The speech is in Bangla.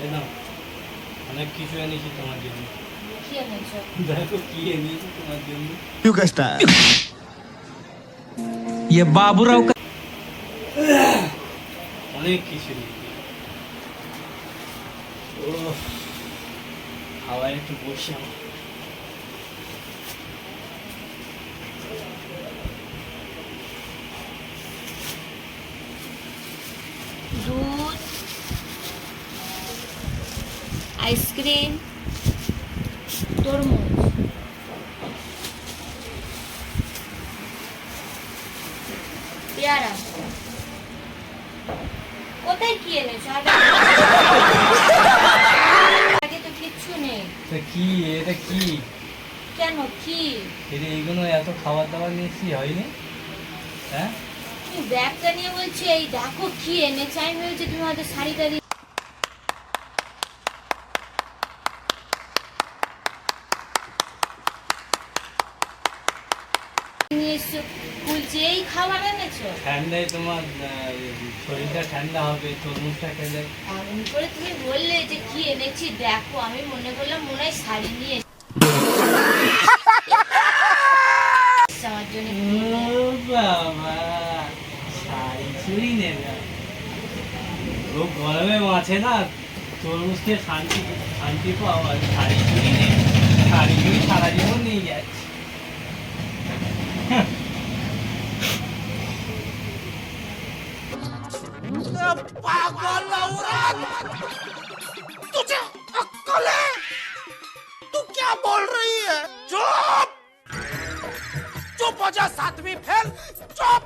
এই নাও, অনেক কিছু এনেছি তোমার জন্য। কি এনেছো? দেখো কি এনেছি তোমার জন্য। क्यों कष्टा ये बाबूराव का অনেক কিছু এনেছি। ও হাওয়ায় একটু বসে আমার। দুধ, আইসক্রিম, তরমুজ, পেয়ারা। কোথায় কি এনেছো? আগে তো কিচ্ছু নেই। তা কি এটা কি? কেন কি? এটা এইগুলো এত খাবার দাবার নিয়েছি হয়নি? হ্যাঁ তুমি ব্যাগটা নিয়ে বলছি এই দেখো কি এনেছে। আমি ভেবেছি তুমি হয়তো শাড়ি টাড়ি নিয়ে এসছো। বলছি এই খাবার এনেছো। ঠান্ডায় তোমার শরীরটা ঠান্ডা হবে, তরমুজটা খেলে। এমন করে তুমি বললে যে কি এনেছি দেখো, আমি মনে করলাম মনে হয় শাড়ি নিয়ে এসেছো আমার জন্য। ও বাবা, শাড়ি চুড়ি নেবে? ও গরমে মাছে না, তরমুজ খেয়ে শান্তি শান্তি পাও, আর শাড়ি চুড়ি নেই। শাড়ি চুড়ি সারা জীবন নিয়ে যাচ্ছে। पागल औरत, तुझे अक्कल है? तू क्या बोल रही है? चुप! चुप हो जा, सातवीं फेल। चुप!